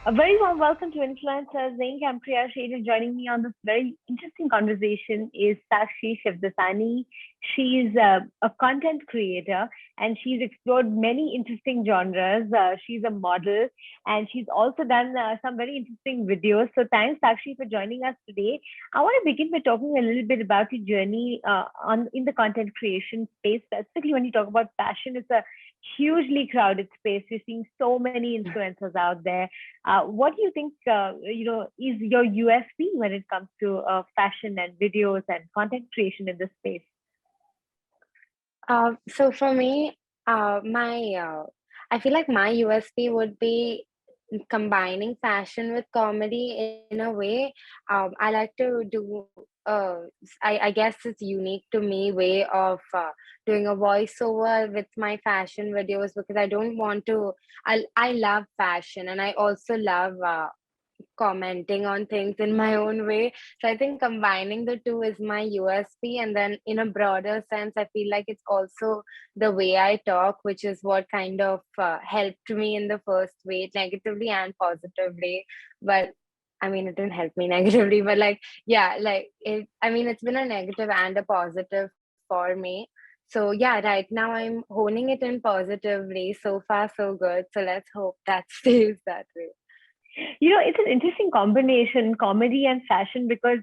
A very warm welcome to Influencers Inc. I'm Priya Shade, and joining me on this very interesting conversation is Sakshi Shivdasani. She's a content creator and she's explored many interesting genres. She's a model and she's also done some very interesting videos. So thanks, Sakshi, for joining us today. I want to begin by talking a little bit about your journey on in the content creation space, specifically when you talk about fashion. It's a hugely crowded space. You're seeing so many influencers out there. What do you think, is your USP when it comes to fashion and videos and content creation in this space? So for me, my I feel like my USP would be combining fashion with comedy in a way. I like to do. I guess it's unique to me way of doing a voiceover with my fashion videos because I don't want to. I love fashion and I also love commenting on things in my own way. So I think combining the two is my USP. And then in a broader sense, I feel like it's also the way I talk, which is what kind of helped me in the first way, negatively and positively. But I mean, it didn't help me negatively, but like, yeah, like it's been a negative and a positive for me. So yeah, right now I'm honing it in positively. So far, so good. So let's hope that stays that way. It's an interesting combination, comedy and fashion, because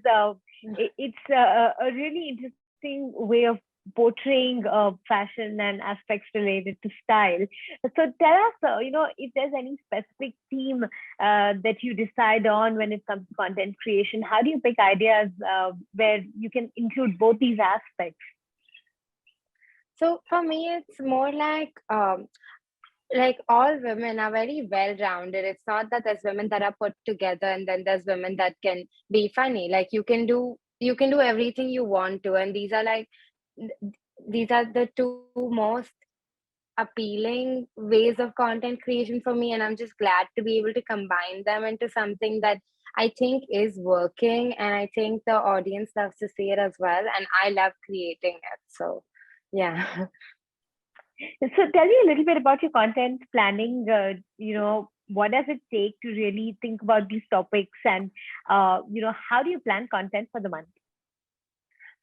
it's a really interesting way of portraying fashion and aspects related to style. So tell us, if there's any specific theme that you decide on when it comes to content creation. How do you pick ideas where you can include both these aspects? So for me, it's more like all women are very well rounded. It's not that there's women that are put together and then there's women that can be funny. Like you can do everything you want to, and these are the two most appealing ways of content creation for me, and I'm just glad to be able to combine them into something that I think is working, and I think the audience loves to see it as well, and I love creating it. So yeah. So tell me a little bit about your content planning. What does it take to really think about these topics, and how do you plan content for the month?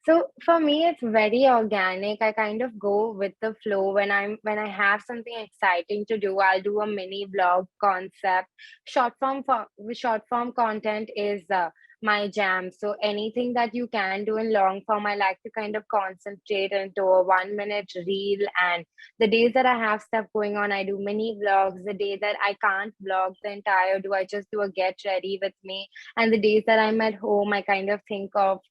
So for me, it's very organic. I kind of go with the flow. When I have something exciting to do, I'll do a mini vlog concept. Short form content is my jam. So anything that you can do in long form, I like to kind of concentrate into a 1 minute reel. And the days that I have stuff going on, I do mini vlogs. The day that I can't vlog the entire do, I just do a get ready with me. And the days that I'm at home, I kind of think of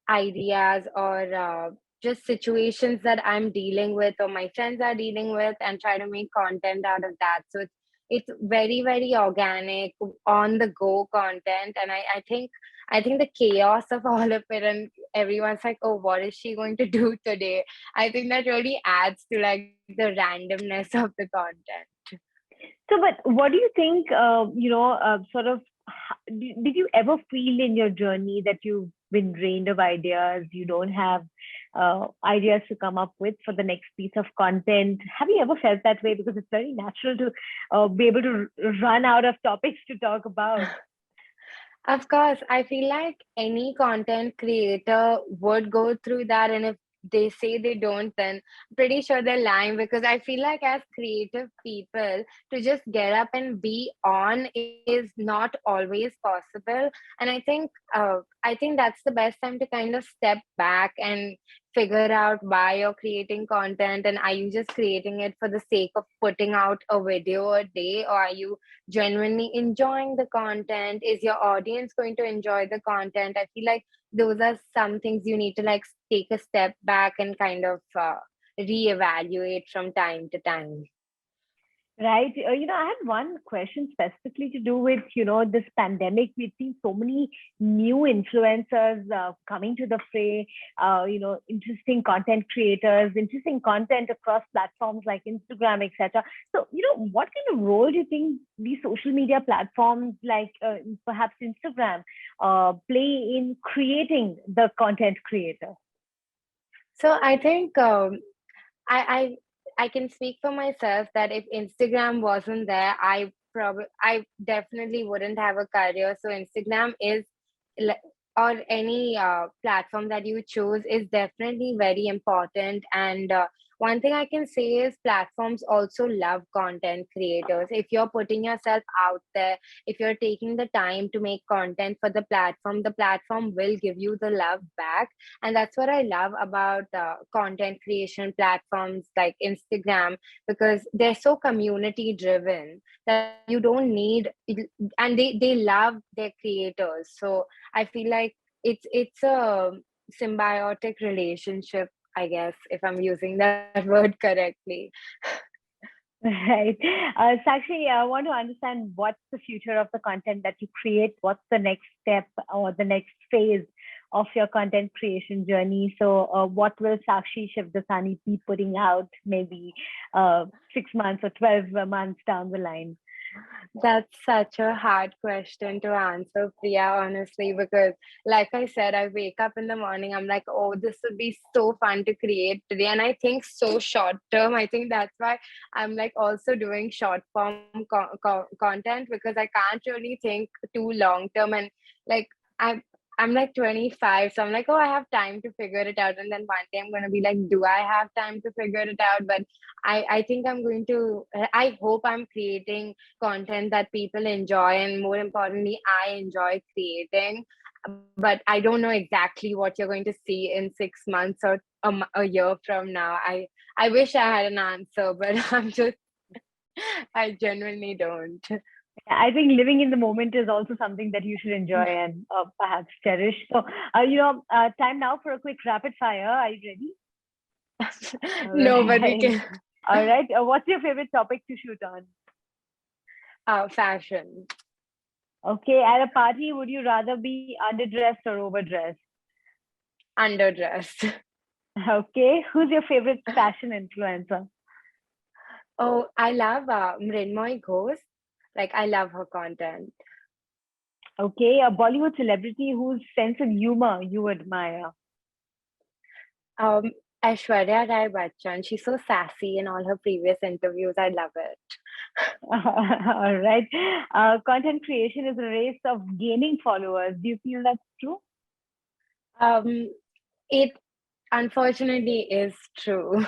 ideas or just situations that I'm dealing with or my friends are dealing with and try to make content out of that. So it's very, very organic, on the go content. And I think the chaos of all of it and everyone's like, oh, what is she going to do today? I think that really adds to like the randomness of the content. So, but what do you think? Did you ever feel in your journey that you've been drained of ideas? You don't have ideas to come up with for the next piece of content. Have you ever felt that way? Because it's very natural to be able to run out of topics to talk about. Of course, I feel like any content creator would go through that, and if they say they don't, then pretty sure they're lying because I feel like as creative people to just get up and be on is not always possible. And I think that's the best time to kind of step back and figure out why you're creating content, and are you just creating it for the sake of putting out a video a day, or are you genuinely enjoying the content? Is your audience going to enjoy the content? I feel like those are some things you need to like take a step back and kind of reevaluate from time to time. Right. I had one question specifically to do with, this pandemic. We've seen so many new influencers coming to the fray, interesting content creators, interesting content across platforms like Instagram, etc. So, what kind of role do you think these social media platforms like perhaps Instagram play in creating the content creator? So I think I I can speak for myself that if Instagram wasn't there, I definitely wouldn't have a career. So Instagram is li- or any platform that you choose is definitely very important. And one thing I can say is platforms also love content creators. If you're putting yourself out there, if you're taking the time to make content for the platform will give you the love back. And that's what I love about content creation platforms like Instagram, because they're so community driven that you don't need, and they love their creators. So I feel like it's a symbiotic relationship, I guess, if I'm using that word correctly. Right. Sakshi, I want to understand what's the future of the content that you create. What's the next step or the next phase of your content creation journey? So, what will Sakshi Shivdasani be putting out maybe 6 months or 12 months down the line? That's such a hard question to answer, Priya, honestly, because like I said, I wake up in the morning, I'm like, oh, this would be so fun to create today. And I think so short term. I think that's why I'm like also doing short form content, because I can't really think too long term. And like, I'm I'm like 25, so I'm like, oh, I have time to figure it out. And then one day I'm gonna be like, do I have time to figure it out? But I think I'm going to. I hope I'm creating content that people enjoy, and more importantly I enjoy creating. But I don't know exactly what you're going to see in 6 months or a year from now. I wish I had an answer, but I genuinely don't. I think living in the moment is also something that you should enjoy and perhaps cherish. So, time now for a quick rapid fire. Are you ready? All No, but we right. can. All right. What's your favorite topic to shoot on? Fashion. Okay. At a party, would you rather be underdressed or overdressed? Underdressed. Okay. Who's your favorite fashion influencer? Oh, I love Mrinmoy Ghost. Like, I love her content. Okay. A Bollywood celebrity whose sense of humor you admire. Um, Aishwarya Rai Bachchan. She's so sassy in all her previous interviews. I love it. All right. Content creation is a race of gaining followers. Do you feel that's true? Um, it unfortunately is true.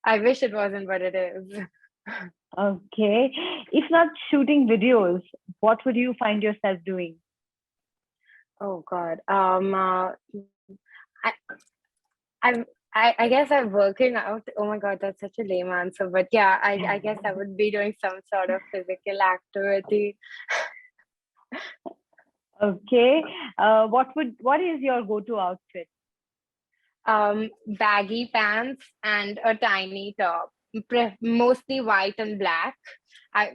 I wish it wasn't, but it is. Okay. If not shooting videos, what would you find yourself doing? Oh God. I, I guess I'm working out. Oh my God, that's such a lame answer. But yeah, I guess I would be doing some sort of physical activity. Okay. What is your go-to outfit? Baggy pants and a tiny top, mostly white and black. I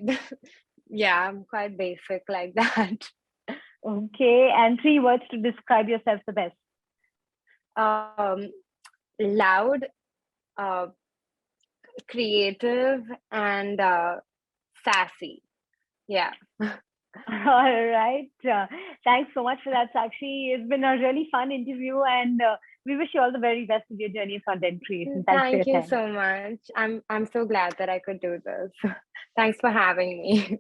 yeah, I'm quite basic like that. Okay. And three words to describe yourself the best. Um, Loud, uh, creative, and sassy. Yeah. All right. Thanks so much for that, Sakshi. It's been a really fun interview, and we wish you all the very best with your journey of content creation. Thanks for Thank your you time. so much. I'm so glad that I could do this. Thanks for having me.